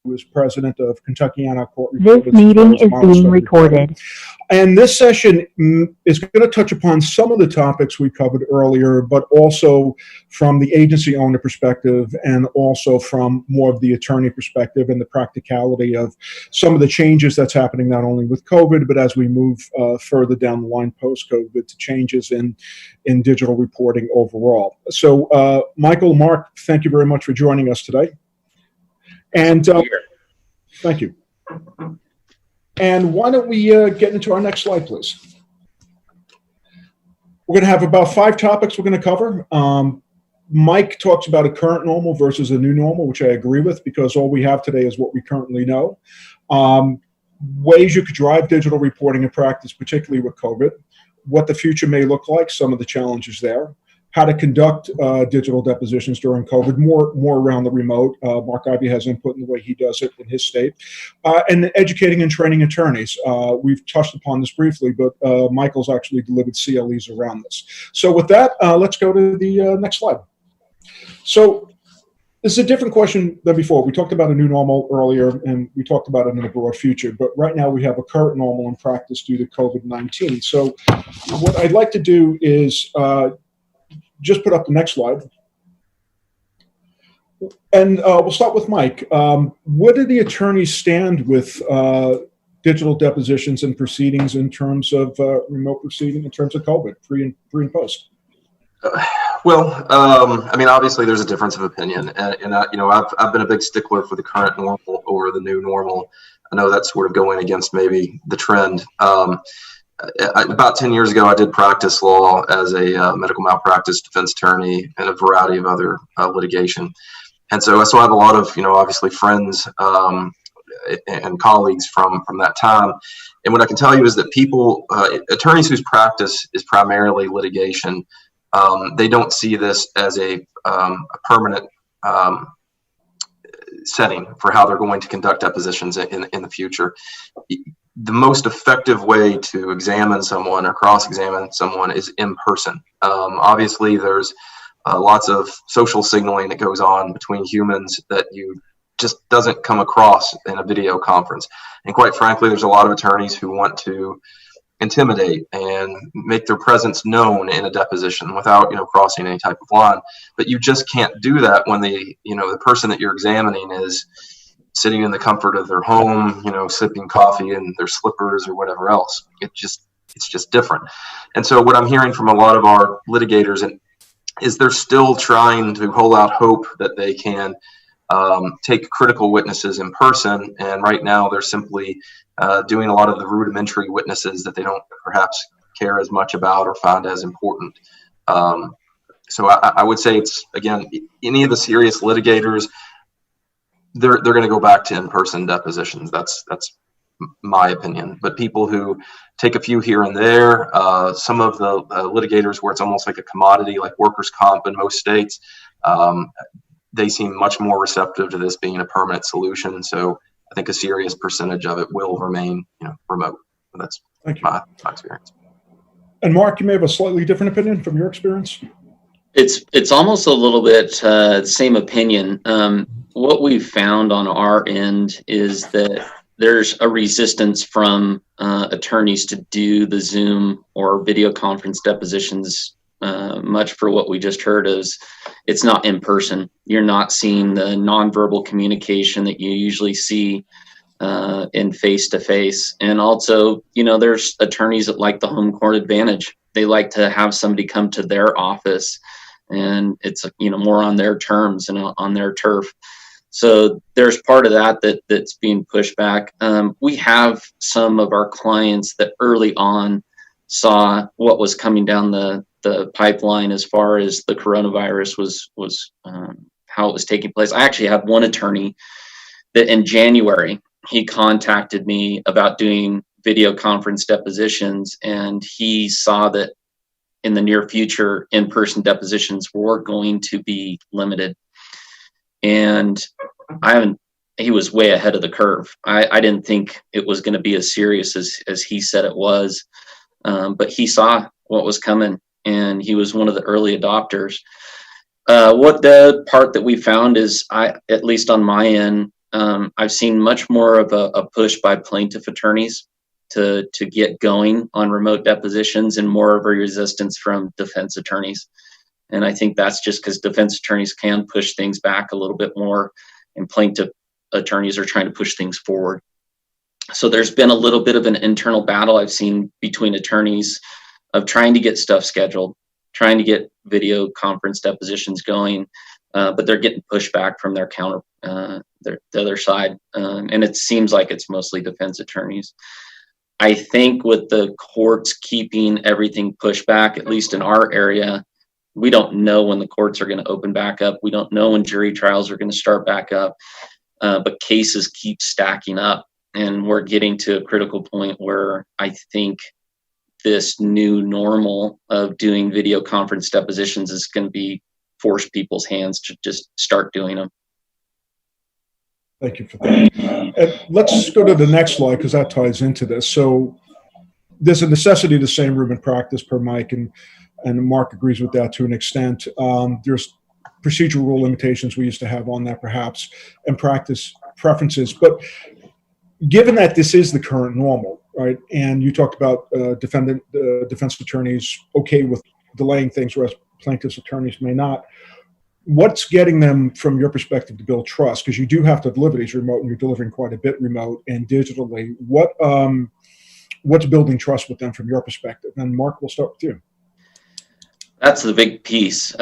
who is president of Kentuckiana Court This Reporters, meeting as well is as being Model recorded. And this session is going to touch upon some of the topics we covered earlier, but also from the agency owner perspective and also from more of the attorney perspective and the practicality of some of the changes that's happening not only with COVID, but as we move further down the line post-COVID to changes in digital reporting overall. So Michael, Mark, thank you very much for joining us today. And thank you. And why don't we get into our next slide, please? We're going to have about 5 topics we're going to cover. Mike talks about a current normal versus a new normal, which I agree with because all we have today is what we currently know. Ways you could drive digital reporting in practice, particularly with COVID, what the future may look like, some of the challenges there, how to conduct digital depositions during COVID, more around the remote. Mark Ivey has input in the way he does it in his state. And educating and training attorneys. We've touched upon this briefly, but Michael's actually delivered CLEs around this. So with that, let's go to the next slide. So this is a different question than before. We talked about a new normal earlier, and we talked about it in the broad future, but right now we have a current normal in practice due to COVID-19. So what I'd like to do is just put up the next slide. And we'll start with Mike. Where do the attorneys stand with digital depositions and proceedings in terms of remote proceeding, in terms of COVID, pre and post? Well, I mean, obviously there's a difference of opinion, and you know, I've been a big stickler for the current normal over the new normal. I know that's sort of going against maybe the trend. About 10 years ago, I did practice law as a medical malpractice defense attorney and a variety of other litigation. And so I still have a lot of, you know, obviously friends and colleagues from that time. And what I can tell you is that people, attorneys whose practice is primarily litigation, they don't see this as a permanent setting for how they're going to conduct depositions in the future. The most effective way to examine someone or cross-examine someone is in person. Obviously, there's lots of social signaling that goes on between humans that you just doesn't come across in a video conference. And quite frankly, there's a lot of attorneys who want to intimidate and make their presence known in a deposition without, you know, crossing any type of line. But you just can't do that when the person that you're examining is sitting in the comfort of their home, you know, sipping coffee in their slippers or whatever else. It's just different. And so what I'm hearing from a lot of our litigators is they're still trying to hold out hope that they can take critical witnesses in person. And right now they're simply doing a lot of the rudimentary witnesses that they don't perhaps care as much about or find as important. So I would say it's, again, any of the serious litigators, they're going to go back to in-person depositions. That's my opinion. But people who take a few here and there, some of the litigators where it's almost like a commodity, like workers' comp in most states, they seem much more receptive to this being a permanent solution. So I think a serious percentage of it will remain, you know, remote. That's my experience. And Mark, you may have a slightly different opinion from your experience. It's almost a little bit same opinion. What we've found on our end is that there's a resistance from attorneys to do the Zoom or video conference depositions, much for what we just heard is it's not in person. You're not seeing the nonverbal communication that you usually see in face-to-face. And also, you know, there's attorneys that like the home court advantage. They like to have somebody come to their office and it's, you know, more on their terms and on their turf. So there's part of that's being pushed back. We have some of our clients that early on saw what was coming down the pipeline as far as the coronavirus was how it was taking place. I actually had one attorney that in January, he contacted me about doing video conference depositions, and he saw that in the near future, in-person depositions were going to be limited. And he was way ahead of the curve. I didn't think it was going to be as serious as he said it was. But he saw what was coming, and he was one of the early adopters. What the part that we found is, at least on my end, I've seen much more of a push by plaintiff attorneys to get going on remote depositions, and more of a resistance from defense attorneys. And I think that's just because defense attorneys can push things back a little bit more, and plaintiff attorneys are trying to push things forward. So there's been a little bit of an internal battle I've seen between attorneys of trying to get stuff scheduled, trying to get video conference depositions going, but they're getting pushed back from their the other side. And it seems like it's mostly defense attorneys. I think with the courts keeping everything pushed back, at least in our area, we don't know when the courts are going to open back up. We don't know when jury trials are going to start back up, but cases keep stacking up. And we're getting to a critical point where I think this new normal of doing video conference depositions is going to be force people's hands to just start doing them. Thank you for that. And let's go to the next slide, because that ties into this. So there's a necessity to same room and practice per Mike, and Mark agrees with that to an extent. There's procedural limitations we used to have on that, perhaps, and practice preferences. But given that this is the current normal, right, and you talked about defense attorneys okay with delaying things, whereas plaintiffs' attorneys may not, what's getting them, from your perspective, to build trust? Because you do have to deliver these remote, and you're delivering quite a bit remote and digitally. What's building trust with them from your perspective? And Mark, we'll start with you. That's the big piece.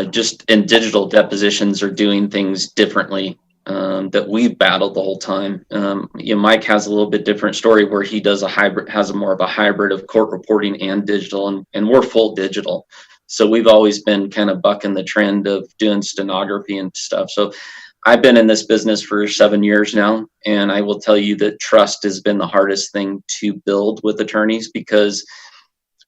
Just in digital, depositions are doing things differently that we've battled the whole time. Mike has a little bit different story where he does more of a hybrid of court reporting and digital, and we're full digital. So we've always been kind of bucking the trend of doing stenography and stuff. So I've been in this business for 7 years now, and I will tell you that trust has been the hardest thing to build with attorneys, because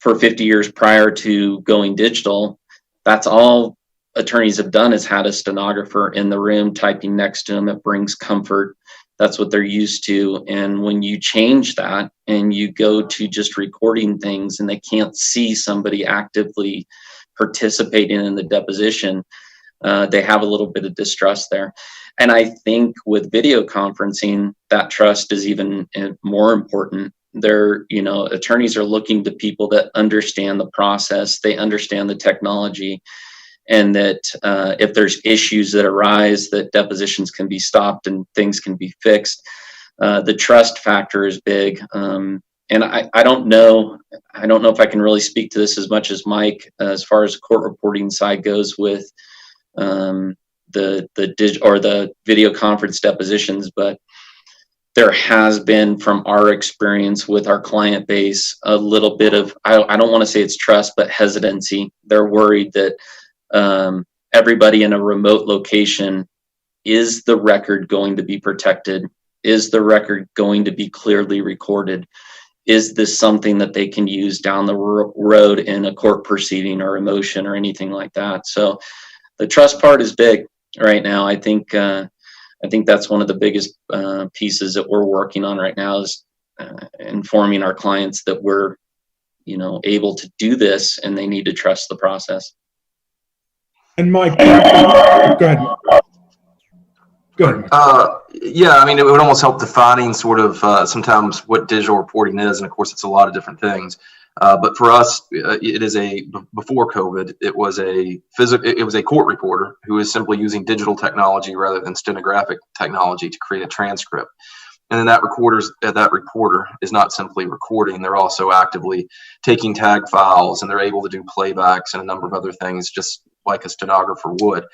for 50 years prior to going digital, that's all attorneys have done, is had a stenographer in the room typing next to them. It brings comfort. That's what they're used to. And when you change that and you go to just recording things, and they can't see somebody actively participating in the deposition, they have a little bit of distrust there. And I think with video conferencing, that trust is even more important. Attorneys are looking to people that understand the process, they understand the technology, and that if there's issues that arise, that depositions can be stopped and things can be fixed. The trust factor is big. And I don't know if I can really speak to this as much as Mike, as far as the court reporting side goes with the video conference depositions, but there has been, from our experience with our client base, a little bit of, I don't want to say it's trust, but hesitancy. They're worried that everybody in a remote location, is the record going to be protected? Is the record going to be clearly recorded? Is this something that they can use down the road in a court proceeding or a motion or anything like that? So the trust part is big right now. I think that's one of the biggest pieces that we're working on right now, is informing our clients that we're, able to do this, and they need to trust the process. And Mike, go ahead. Go ahead, Mike. Yeah, I mean, it would almost help defining sort of sometimes what digital reporting is, and of course, it's a lot of different things. But for us, it is before COVID, it was a court reporter who is simply using digital technology rather than stenographic technology to create a transcript. And then that reporter is not simply recording; they're also actively taking tag files, and they're able to do playbacks and a number of other things, just like a stenographer would.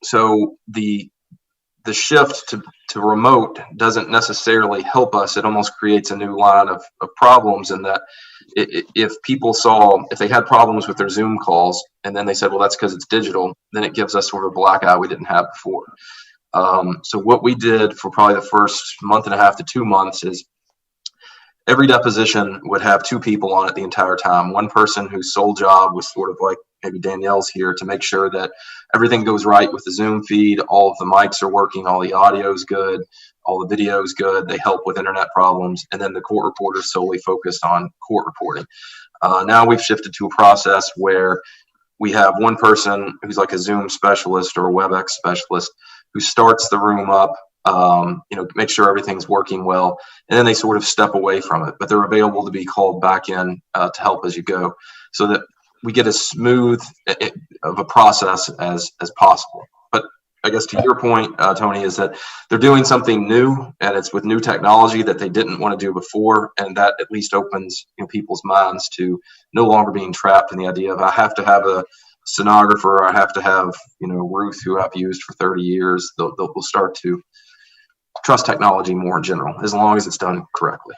So the shift to remote doesn't necessarily help us. It almost creates a new line of problems, in that if they had problems with their Zoom calls, and then they said, well, that's because it's digital, then it gives us sort of a black eye we didn't have before. So what we did for probably the first month and a half to 2 months is every deposition would have 2 people on it the entire time. One person whose sole job was sort of like maybe Danielle's here, to make sure that everything goes right with the Zoom feed, all of the mics are working, all the audio is good, all the video is good, they help with internet problems, and then the court reporter is solely focused on court reporting. Now we've shifted to a process where we have one person who's like a Zoom specialist or a WebEx specialist who starts the room up make sure everything's working well, and then they sort of step away from it. But they're available to be called back in to help as you go, so that we get as smooth of a process as possible. But I guess to your point, Tony, is that they're doing something new, and it's with new technology that they didn't want to do before, and that at least opens people's minds to no longer being trapped in the idea of I have to have a stenographer, I have to have Ruth, who I've used for 30 years. They'll start to trust technology more in general, as long as it's done correctly.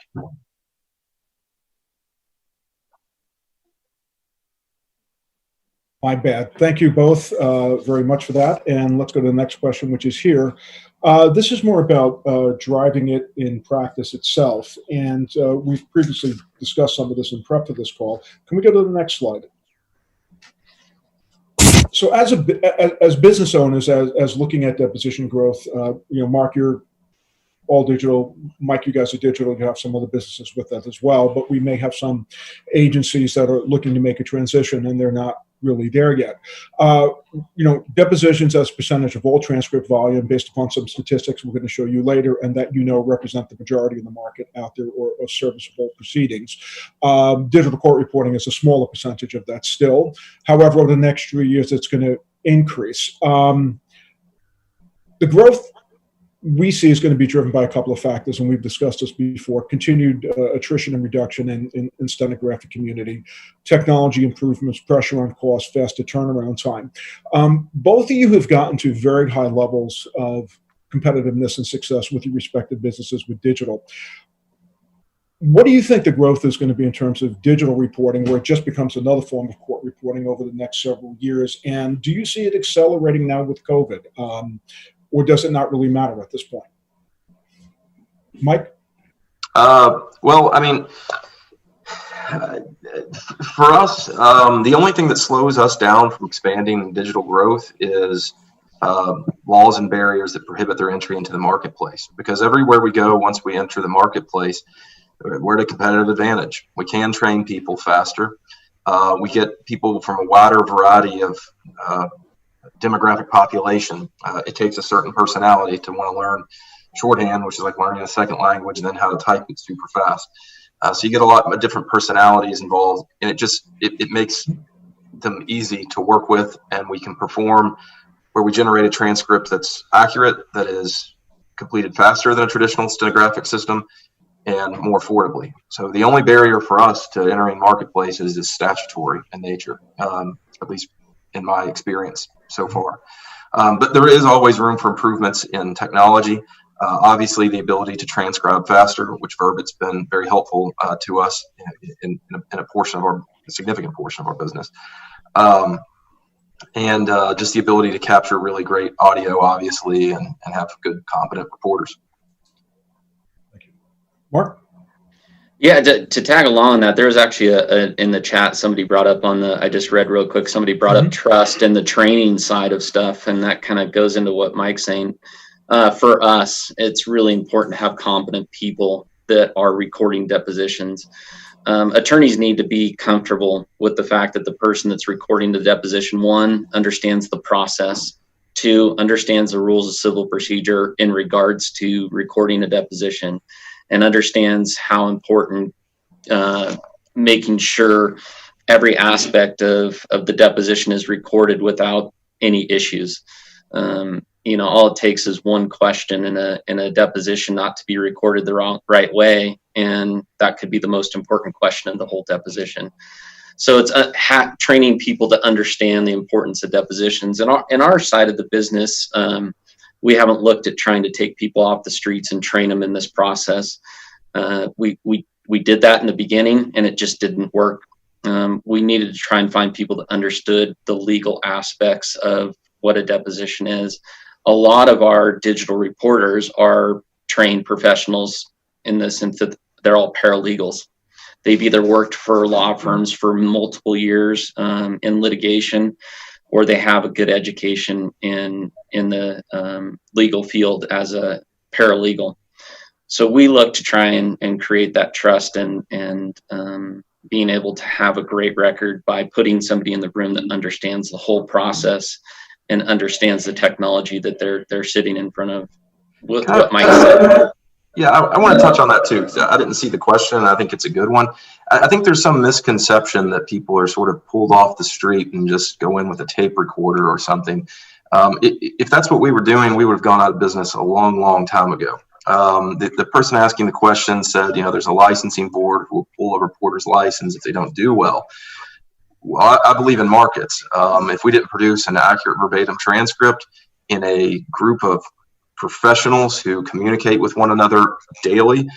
My bad. Thank you both very much for that. And let's go to the next question, which is here. This is more about driving it in practice itself. And we've previously discussed some of this in prep for this call. Can we go to the next slide? So as business owners, as looking at deposition growth, Mark, you're all digital. Mike, you guys are digital. You have some other businesses with that as well. But we may have some agencies that are looking to make a transition, and they're not really there yet. Depositions as a percentage of all transcript volume, based upon some statistics we're going to show you later, and that represent the majority of the market out there, or serviceable proceedings. Digital court reporting is a smaller percentage of that still. However, over the next 3 years, it's going to increase. The growth we see is going to be driven by a couple of factors, and we've discussed this before: continued attrition and reduction in stenographic community, technology improvements, pressure on cost, faster turnaround time. Both of you have gotten to very high levels of competitiveness and success with your respective businesses with digital. What do you think the growth is going to be in terms of digital reporting, where it just becomes another form of court reporting over the next several years? And do you see it accelerating now with COVID? Or does it not really matter at this point? Mike? Well, I mean, for us, the only thing that slows us down from expanding digital growth is laws and barriers that prohibit their entry into the marketplace. Because everywhere we go, once we enter the marketplace, we're at a competitive advantage. We can train people faster. We get people from a wider variety of demographic population. It takes a certain personality to want to learn shorthand, which is like learning a second language, and then how to type it super fast. So you get a lot of different personalities involved, and it makes them easy to work with, and we can perform where we generate a transcript that's accurate, that is completed faster than a traditional stenographic system, and more affordably. So the only barrier for us to entering marketplaces is statutory in nature, at least in my experience so far. But there is always room for improvements in technology. Obviously, the ability to transcribe faster, which Verbit's been very helpful to us in a significant portion of our business. And just the ability to capture really great audio, obviously, and have good, competent reporters. Thank you. Mark? Yeah, to tag along on that, there was actually in the chat, somebody brought up I just read real quick, somebody brought up trust and the training side of stuff, and that kind of goes into what Mike's saying. For us, it's really important to have competent people that are recording depositions. Attorneys need to be comfortable with the fact that the person that's recording the deposition, one, understands the process, two, understands the rules of civil procedure in regards to recording a deposition, and understands how important making sure every aspect of the deposition is recorded without any issues. All it takes is one question in a deposition not to be recorded the right way, and that could be the most important question in the whole deposition. So it's training people to understand the importance of depositions. And in our side of the business, we haven't looked at trying to take people off the streets and train them in this process. We did that in the beginning, and it just didn't work. We needed to try and find people that understood the legal aspects of what a deposition is. A lot of our digital reporters are trained professionals in the sense that they're all paralegals. They've either worked for law firms for multiple years in litigation, or they have a good education in the legal field as a paralegal. So we look to try and create that trust and being able to have a great record by putting somebody in the room that understands the whole process and understands the technology that they're sitting in front of what Mike said. Yeah, I want to touch on that too, because I didn't see the question, and I think it's a good one. I think there's some misconception that people are sort of pulled off the street and just go in with a tape recorder or something. If that's what we were doing, we would have gone out of business a long, long time ago. The person asking the question said, there's a licensing board who will pull a reporter's license if they don't do well. Well, I believe in markets. If we didn't produce an accurate verbatim transcript in a group of professionals who communicate with one another daily,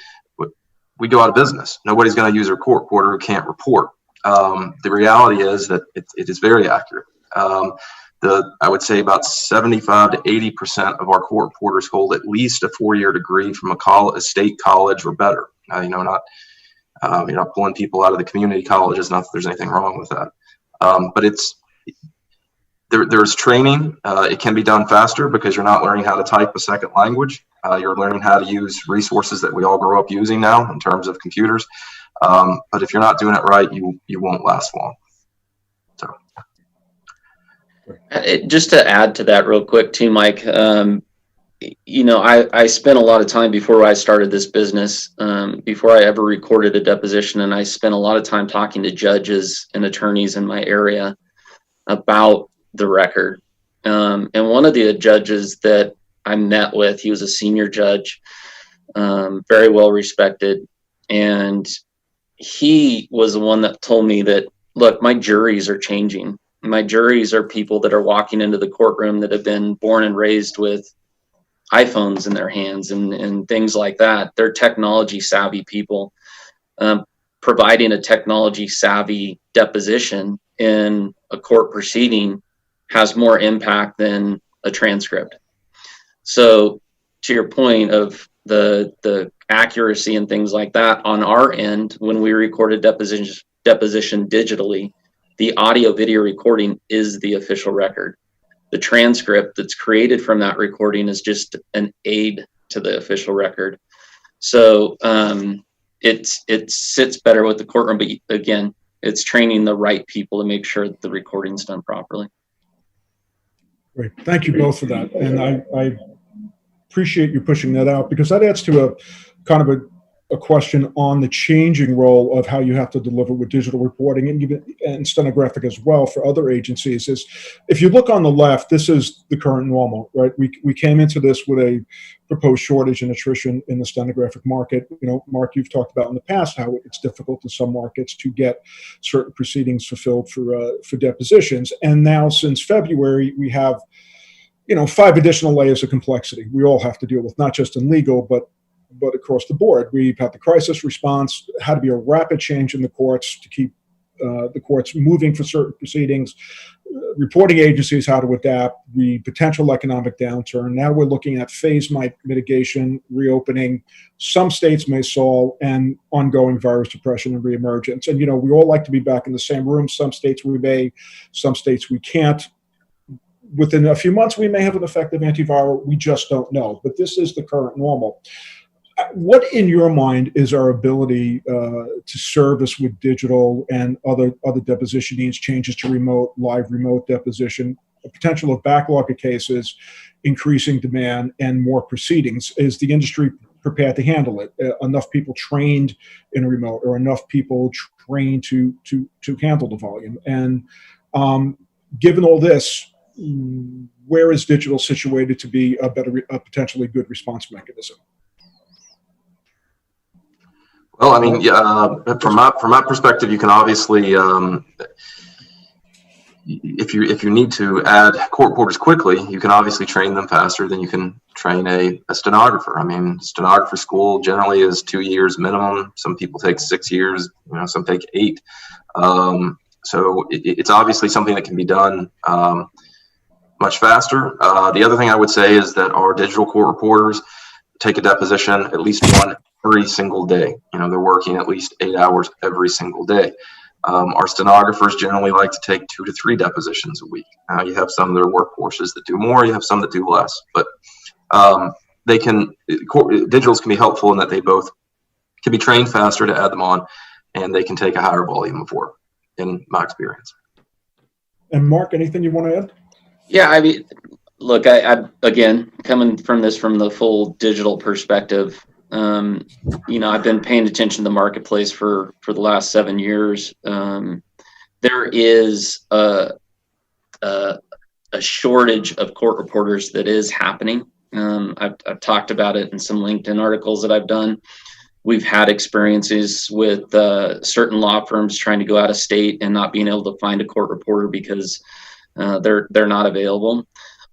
we go out of business. Nobody's going to use a court reporter who can't report. The reality is that it is very accurate. I would say about 75 to 80% of our court reporters hold at least a 4-year degree from a state college or better. You're not pulling people out of the community colleges. Not that there's anything wrong with that, but there's training. It can be done faster because you're not learning how to type a second language. You're learning how to use resources that we all grow up using now in terms of computers. But if you're not doing it right, you won't last long. So, just to add to that real quick too, Mike, I spent a lot of time before I started this business, before I ever recorded a deposition, and I spent a lot of time talking to judges and attorneys in my area about the record. And one of the judges that I met with, he was a senior judge, very well respected. And he was the one that told me that, look, my juries are changing. My juries are people that are walking into the courtroom that have been born and raised with iPhones in their hands and things like that. They're technology savvy people. Providing a technology savvy deposition in a court proceeding has more impact than a transcript. So to your point of the accuracy and things like that, on our end, when we recorded deposition digitally, the audio video recording is the official record. The transcript that's created from that recording is just an aid to the official record. So it sits better with the courtroom, but again, it's training the right people to make sure that the recording's done properly. Great. Thank you both for that. And I appreciate you pushing that out, because that adds to a kind of a question on the changing role of how you have to deliver with digital reporting and stenographic as well for other agencies. Is if you look on the left, this is the current normal, right? We came into this with a proposed shortage and attrition in the stenographic market. Mark, you've talked about in the past how it's difficult in some markets to get certain proceedings fulfilled for depositions. And now since February, we have 5 additional layers of complexity we all have to deal with, not just in legal, but across the board. We've had the crisis response, had to be a rapid change in the courts to keep the courts moving for certain proceedings, reporting agencies how to adapt, the potential economic downturn. Now we're looking at phase mitigation, reopening. Some states may solve, and ongoing virus suppression and reemergence. And, we all like to be back in the same room. Some states we may, some states we can't. Within a few months, we may have an effective antiviral. We just don't know. But this is the current normal. What, in your mind, is our ability to service with digital and other deposition needs, changes to live remote deposition, a potential of backlog of cases, increasing demand, and more proceedings? Is the industry prepared to handle it? Enough people trained in remote, or enough people trained to handle the volume? And given all this, where is digital situated to be a potentially good response mechanism? Well, I mean, from my perspective, you can obviously, if you need to add court reporters quickly, you can obviously train them faster than you can train a stenographer. I mean, stenographer school generally is 2 years minimum. Some people take 6 years. Some take 8. So it's obviously something that can be done much faster. The other thing I would say is that our digital court reporters take a deposition at least one every single day. They're working at least 8 hours every single day. Our stenographers generally like to take 2 to 3 depositions a week. You have some that are workhorses that do more, you have some that do less, but digitals can be helpful in that they both can be trained faster to add them on, and they can take a higher volume of work, in my experience. And Mark, anything you want to add? Yeah, I mean, Look, I again, coming from the full digital perspective, I've been paying attention to the marketplace for the last 7 years. There is a shortage of court reporters that is happening. I've talked about it in some LinkedIn articles that I've done. We've had experiences with certain law firms trying to go out of state and not being able to find a court reporter because they're not available.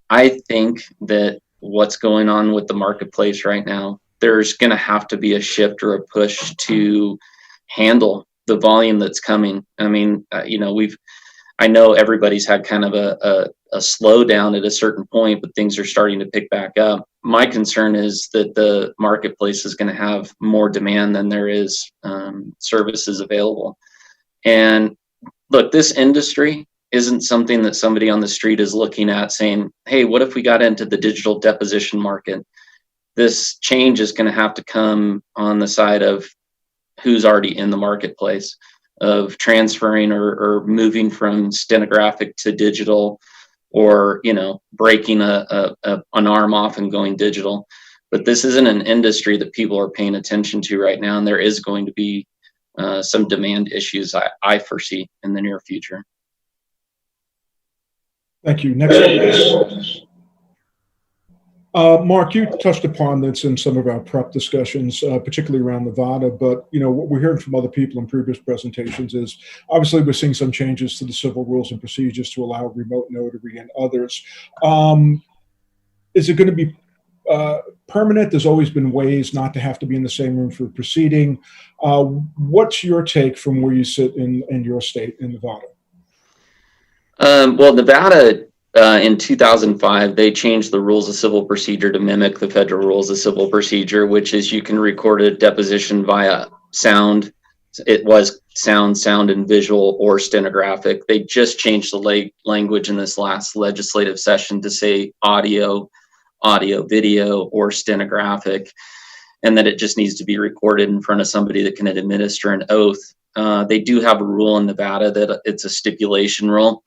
I think that what's going on with the marketplace right now, there's going to have to be a shift or a push to handle the volume that's coming. I mean, I know everybody's had kind of a slowdown at a certain point, but things are starting to pick back up. My concern is that the marketplace is going to have more demand than there is services available. And look, this industry isn't something that somebody on the street is looking at saying, hey, what if we got into the digital deposition market? This change is going to have to come on the side of who's already in the marketplace, of transferring or moving from stenographic to digital, or breaking an arm off and going digital. But this isn't an industry that people are paying attention to right now, and there is going to be some demand issues I foresee in the near future. Thank you. Next one, please. Mark, you touched upon this in some of our prep discussions, particularly around Nevada, but what we're hearing from other people in previous presentations is obviously we're seeing some changes to the civil rules and procedures to allow remote notary and others. Is it going to be permanent? There's always been ways not to have to be in the same room for a proceeding. What's your take from where you sit in your state in Nevada? Well, Nevada, in 2005, they changed the rules of civil procedure to mimic the federal rules of civil procedure, which is you can record a deposition via sound. It was sound and visual, or stenographic. They just changed the language in this last legislative session to say audio, video, or stenographic, and that it just needs to be recorded in front of somebody that can administer an oath. They do have a rule in Nevada that it's a stipulation rule,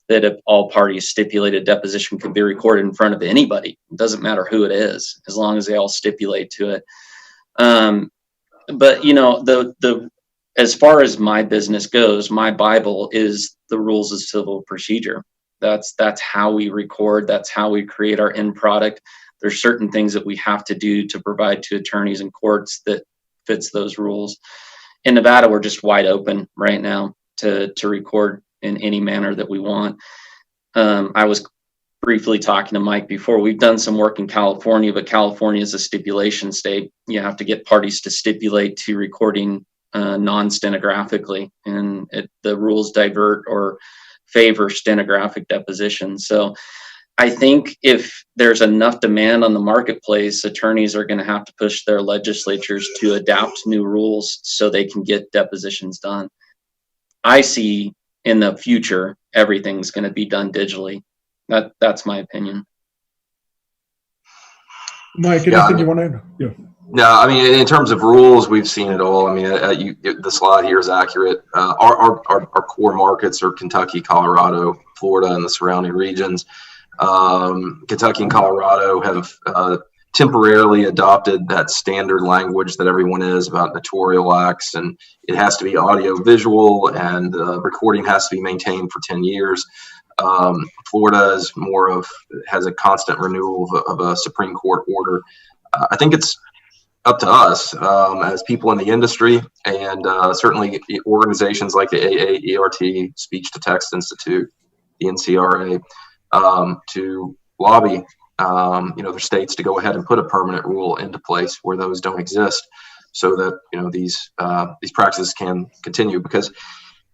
that if all parties stipulate a deposition can be recorded in front of anybody. It doesn't matter who it is, as long as they all stipulate to it. But as far as my business goes, my Bible is the rules of civil procedure. That's how we record. That's how we create our end product. There's certain things that we have to do to provide to attorneys and courts that fits those rules. In Nevada, we're just wide open right now to record in any manner that we want. I was briefly talking to Mike before. We've done some work in California, but California is a stipulation state. You have to get parties to stipulate to recording non-stenographically, and the rules divert or favor stenographic depositions. So I think if there's enough demand on the marketplace, attorneys are going to have to push their legislatures to adapt new rules so they can get depositions done. I see in the future, everything's going to be done digitally. That's my opinion. Mike, anything you want to add? Yeah. No, I mean, in terms of rules, we've seen it all. I mean, the slide here is accurate. Our core markets are Kentucky, Colorado, Florida, and the surrounding regions. Kentucky and Colorado have temporarily adopted that standard language that everyone is about notarial acts, and it has to be audio visual, and recording has to be maintained for 10 years. Florida is has a constant renewal of a Supreme Court order. I think it's up to us as people in the industry, and certainly organizations like the AAERT, Speech to Text Institute, the NCRA, to lobby their states to go ahead and put a permanent rule into place where those don't exist, so that these practices can continue. Because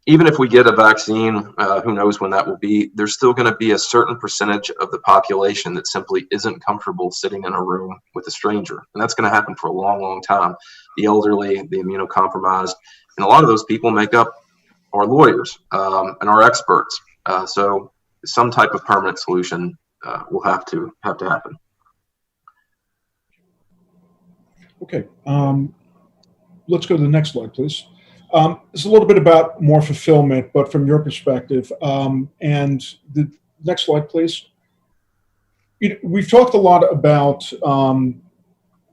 even if we get a vaccine, who knows when that will be, there's still going to be a certain percentage of the population that simply isn't comfortable sitting in a room with a stranger, and that's going to happen for a long, long time. The elderly, the immunocompromised, and a lot of those people make up our lawyers and our experts. So some type of permanent solution will have to happen. Okay, let's go to the next slide, please. It's a little bit about more fulfillment, but from your perspective. And the next slide, please. we've talked a lot about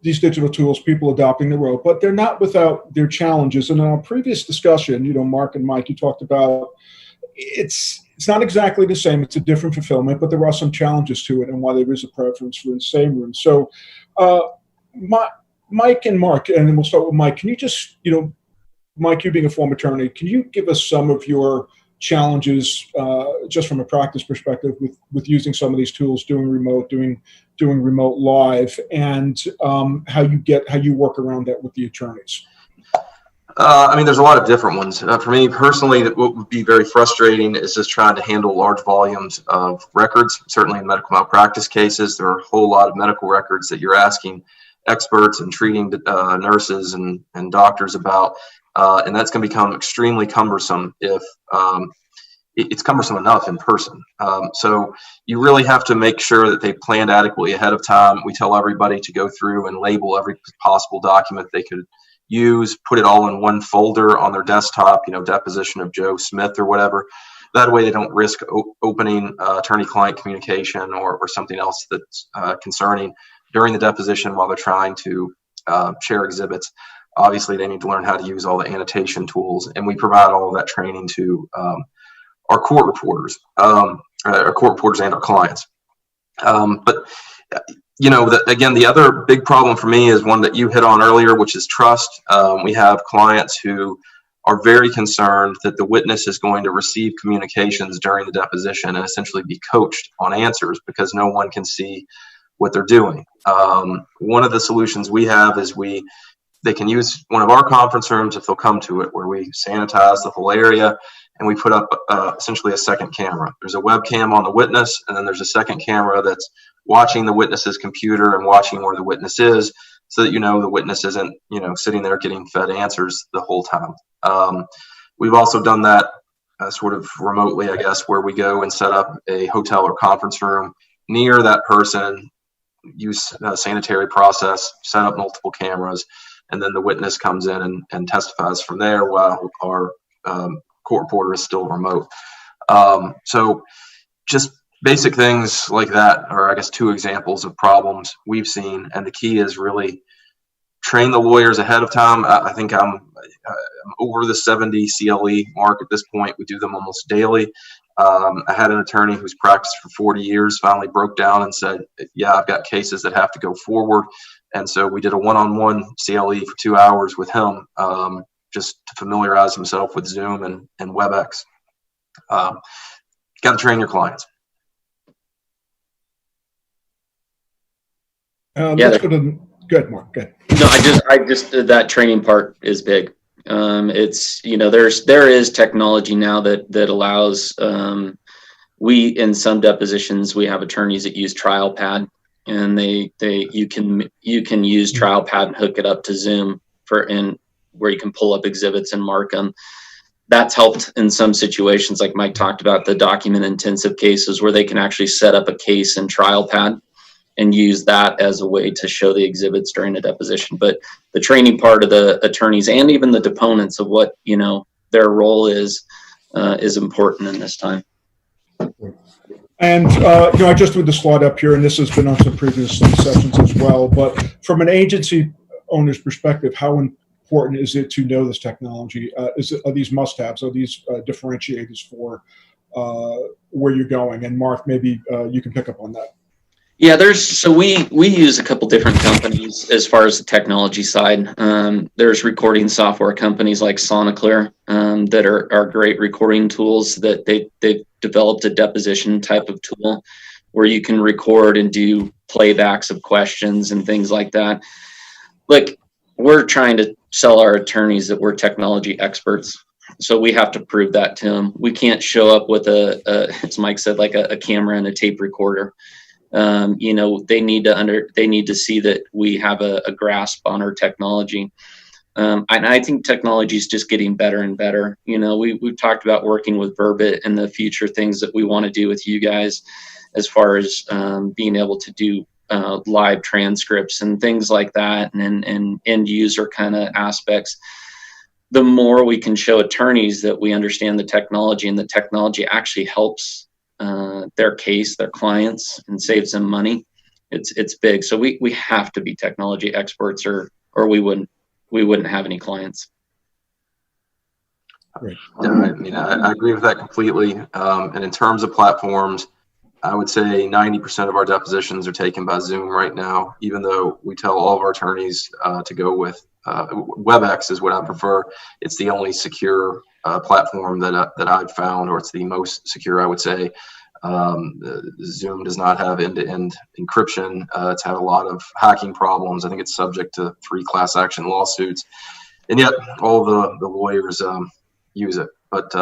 these digital tools, people adopting the rope, but they're not without their challenges. And in our previous discussion, Mark and Mike, you talked about it's not exactly the same. It's a different fulfillment, but there are some challenges to it, and why there is a preference for the same room. So, Mike and Mark, and then we'll start with Mike. Can you just, Mike, you being a former attorney, can you give us some of your challenges, just from a practice perspective, with using some of these tools, doing remote live, and how you work around that with the attorneys? There's a lot of different ones. For me personally, what would be very frustrating is just trying to handle large volumes of records. Certainly in medical malpractice cases, there are a whole lot of medical records that you're asking experts and treating nurses and doctors about, and that's going to become extremely cumbersome if it's cumbersome enough in person. So you really have to make sure that they planned adequately ahead of time. We tell everybody to go through and label every possible document they could use, put it all in one folder on their desktop, deposition of Joe Smith or whatever. That way they don't risk opening attorney-client communication or something else that's concerning during the deposition while they're trying to share exhibits. Obviously, they need to learn how to use all the annotation tools, and we provide all of that training to our court reporters and our clients. Again, the other big problem for me is one that you hit on earlier, which is trust. We have clients who are very concerned that the witness is going to receive communications during the deposition and essentially be coached on answers because no one can see what they're doing. One of the solutions we have is they can use one of our conference rooms if they'll come to it, where we sanitize the whole area and we put up essentially a second camera. There's a webcam on the witness, and then there's a second camera that's watching the witness's computer and watching where the witness is, so that the witness isn't sitting there getting fed answers the whole time. We've also done that sort of remotely, I guess, where we go and set up a hotel or conference room near that person, use a sanitary process, set up multiple cameras, and then the witness comes in and testifies from there while our court reporter is still remote. So just basic things like that are, I guess, two examples of problems we've seen. And the key is really train the lawyers ahead of time. I think I'm over the 70 CLE mark at this point. We do them almost daily. I had an attorney who's practiced for 40 years finally broke down and said, yeah, I've got cases that have to go forward. And so we did a one-on-one CLE for 2 hours with him, just to familiarize himself with Zoom and WebEx. Got to train your clients. Let's go to good, Mark. Good. No, I just that training part is big. It's there is technology now that allows we in some depositions we have attorneys that use TrialPad, and you can use TrialPad and hook it up to Zoom where you can pull up exhibits and mark them. That's helped in some situations, like Mike talked about, the document intensive cases where they can actually set up a case in TrialPad and use that as a way to show the exhibits during a deposition. But the training part of the attorneys and even the deponents of what their role is important in this time. And I just threw the slide up here, and this has been on some previous sessions as well. But from an agency owner's perspective, how important is it to know this technology? Are these must-haves? Are these differentiators for where you're going? And Mark, maybe you can pick up on that. Yeah, we use a couple different companies as far as the technology side. There's recording software companies like Soniclear that are great recording tools that they've developed a deposition type of tool where you can record and do playbacks of questions and things like that. Like, we're trying to sell our attorneys that we're technology experts. So we have to prove that to them. We can't show up with as Mike said, like a camera and a tape recorder. They need to see that we have a grasp on our technology. And I think technology is just getting better and better. We've talked about working with Verbit and the future things that we want to do with you guys, as far as being able to do live transcripts and things like that, and end user kind of aspects. The more we can show attorneys that we understand the technology, and the technology actually helps their case, their clients, and saves them money, it's big. So we have to be technology experts, or we wouldn't have any clients. Great. Yeah, I mean, I agree with that completely. And in terms of platforms, I would say 90% of our depositions are taken by Zoom right now, even though we tell all of our attorneys to go with WebEx is what I prefer. It's the only secure platform that I've found, or it's the most secure, I would say. Zoom does not have end-to-end encryption. It's had a lot of hacking problems. I think it's subject to 3 class action lawsuits, and yet all the lawyers use it. But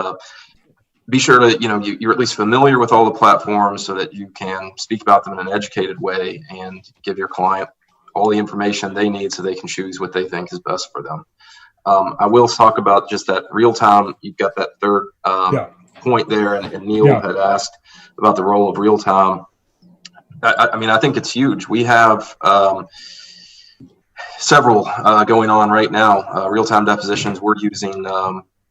be sure to, you're at least familiar with all the platforms so that you can speak about them in an educated way and give your client all the information they need so they can choose what they think is best for them. I will talk about just that real time. You've got that third point there, and Neil had asked about the role of real time. I mean, I think it's huge. We have several going on right now. Real time depositions. We're using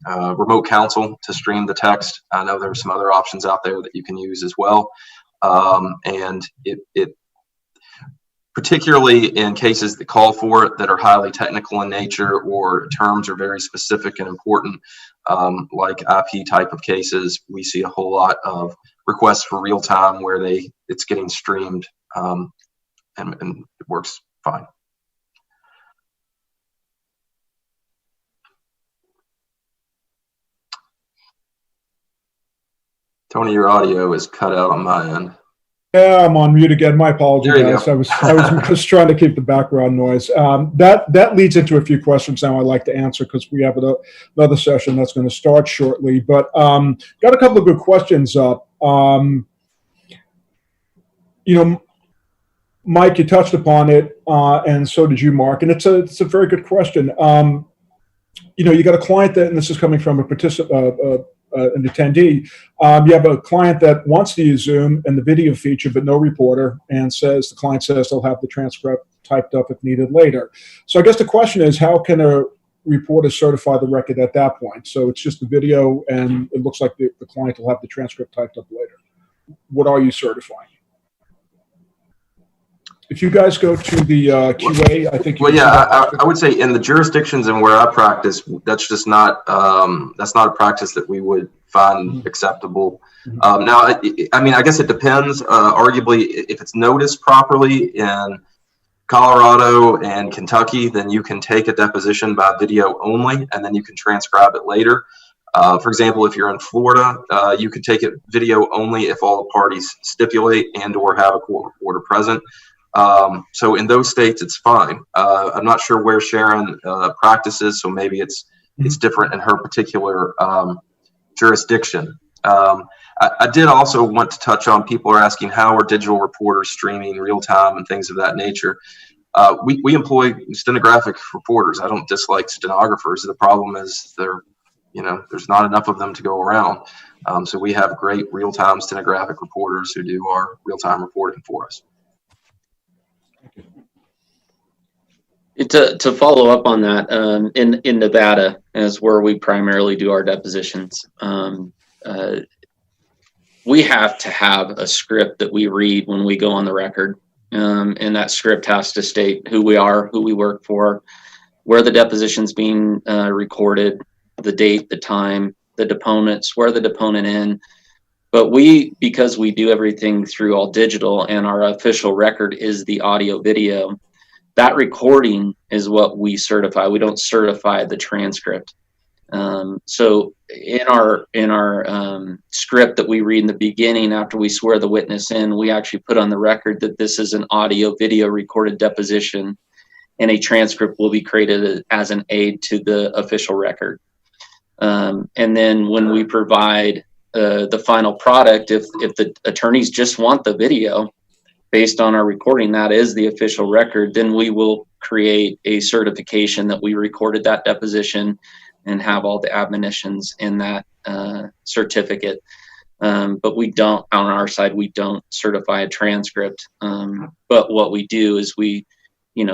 remote counsel to stream the text. I know there's some other options out there that you can use as well. And it particularly in cases that call for it that are highly technical in nature, or terms are very specific and important, like IP type of cases, we see a whole lot of requests for real time where it's getting streamed, and it works fine. Tony, your audio is cut out on my end. Yeah, I'm on mute again. My apologies, guys. I was just trying to keep the background noise. That leads into a few questions now I'd like to answer, because we have another session that's going to start shortly. But got a couple of good questions up. Mike, you touched upon it, and so did you, Mark. And it's a very good question. You got a client that, and this is coming from a participant. An attendee, you have a client that wants to use Zoom and the video feature, but no reporter, and the client says they'll have the transcript typed up if needed later. So I guess the question is, how can a reporter certify the record at that point? So it's just the video, and it looks like the client will have the transcript typed up later. What are you certifying? If you guys go to the QA, I think. Well, yeah, I would say in the jurisdictions and where I practice, that's just not a practice that we would find acceptable. Now, I mean, I guess it depends. Arguably, if it's noticed properly in Colorado and Kentucky, then you can take a deposition by video only, and then you can transcribe it later. For example, if you're in Florida, you could take it video only if all the parties stipulate and/or have a court reporter present. So in those states, it's fine. I'm not sure where Sharon practices, so maybe it's different in her particular jurisdiction. I did also want to touch on, people are asking how are digital reporters streaming real time and things of that nature. We employ stenographic reporters. I don't dislike stenographers. The problem is there's not enough of them to go around. So we have great real time stenographic reporters who do our real time reporting for us. To follow up on that, in Nevada is where we primarily do our depositions. We have to have a script that we read when we go on the record, and that script has to state who we are, who we work for, where the deposition's being recorded, the date, the time, the deponent, swear the deponent in. But because we do everything through all digital, and our official record is the audio video, that recording is what we certify. We don't certify the transcript. So in our script that we read in the beginning after we swear the witness in, we actually put on the record that this is an audio video recorded deposition, and a transcript will be created as an aid to the official record. And then when we provide the final product, if the attorneys just want the video based on our recording, that is the official record, then we will create a certification that we recorded that deposition and have all the admonitions in that certificate. But we don't, on our side, we don't certify a transcript. But what we do is we,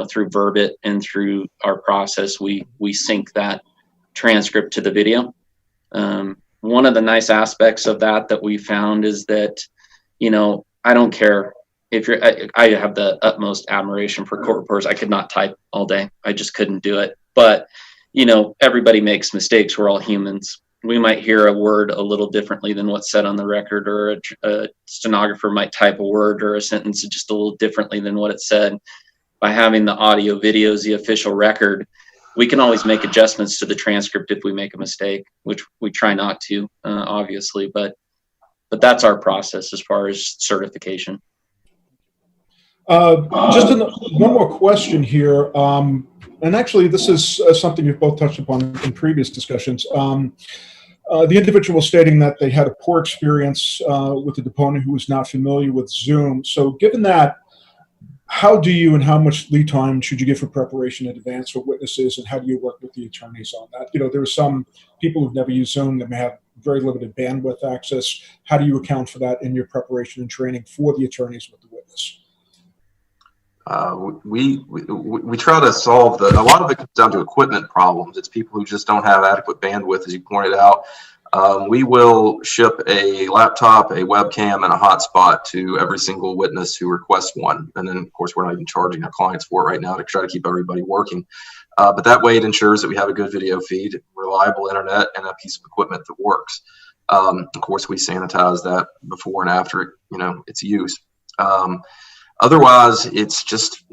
through Verbit and through our process, we sync that transcript to the video. one of the nice aspects of that we found is that, I don't care if I have the utmost admiration for court reporters. I could not type all day. I just couldn't do it. But, everybody makes mistakes. We're all humans. We might hear a word a little differently than what's said on the record, or a stenographer might type a word or a sentence just a little differently than what it said. By having the audio videos, the official record, we can always make adjustments to the transcript if we make a mistake, which we try not to, obviously, but that's our process as far as certification. Just one more question here, and actually this is something you've both touched upon in previous discussions. The individual stating that they had a poor experience with the deponent who was not familiar with Zoom. So given that, how do you and how much lead time should you give for preparation in advance for witnesses, and how do you work with the attorneys on that? There are some people who've never used Zoom that may have very limited bandwidth access. How do you account for that in your preparation and training for the attorneys with the witness? We try to solve a lot of it comes down to equipment problems. It's people who just don't have adequate bandwidth, as you pointed out. We will ship a laptop, a webcam, and a hotspot to every single witness who requests one. And then, of course, we're not even charging our clients for it right now to try to keep everybody working. But that way it ensures that we have a good video feed, reliable internet, and a piece of equipment that works. Of course, we sanitize that before and after its use. Otherwise, it's just,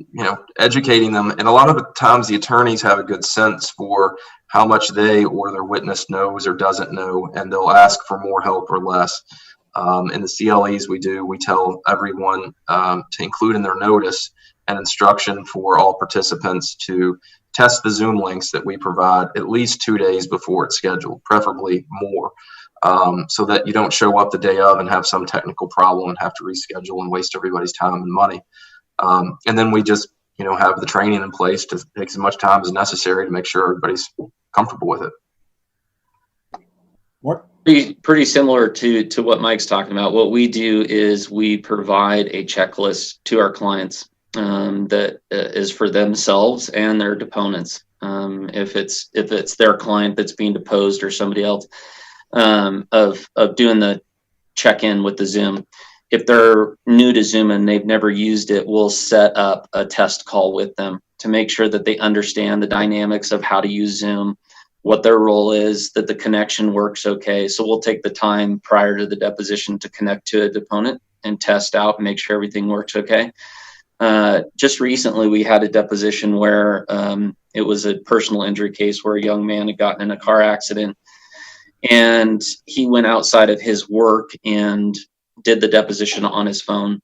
educating them. And a lot of the times the attorneys have a good sense for how much they or their witness knows or doesn't know, and they'll ask for more help or less. In the CLEs we tell everyone to include in their notice an instruction for all participants to test the Zoom links that we provide at least 2 days before it's scheduled, preferably more. So that you don't show up the day of and have some technical problem and have to reschedule and waste everybody's time and money. And then we just, have the training in place to take as much time as necessary to make sure everybody's comfortable with it. What? Pretty similar to what Mike's talking about. What we do is we provide a checklist to our clients that is for themselves and their deponents. If it's their client that's being deposed or somebody else, of doing the check-in with the Zoom. If they're new to Zoom and they've never used it, we'll set up a test call with them to make sure that they understand the dynamics of how to use Zoom, what their role is, that the connection works okay. So we'll take the time prior to the deposition to connect to a deponent and test out and make sure everything works okay. Just recently, we had a deposition where it was a personal injury case where a young man had gotten in a car accident, and he went outside of his work and did the deposition on his phone.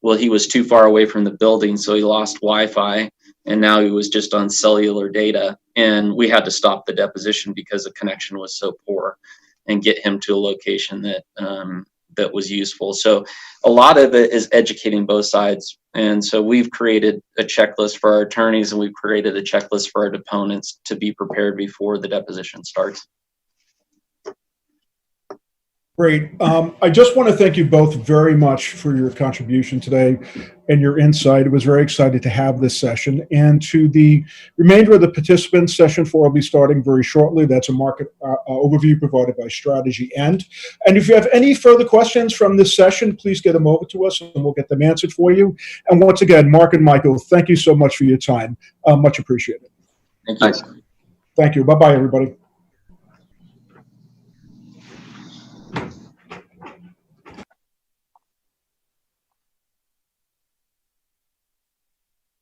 Well, he was too far away from the building, so he lost Wi-Fi, and now he was just on cellular data. And we had to stop the deposition because the connection was so poor and get him to a location that was useful. So a lot of it is educating both sides. And so we've created a checklist for our attorneys, and we've created a checklist for our deponents to be prepared before the deposition starts. Great. I just want to thank you both very much for your contribution today and your insight. It was very excited to have this session. And to the remainder of the participants, session 4 will be starting very shortly. That's a market overview provided by Strategy End. And if you have any further questions from this session, please get them over to us and we'll get them answered for you. And once again, Mark and Michael, thank you so much for your time. Much appreciated. Thank you. Thank you. Bye-bye, everybody.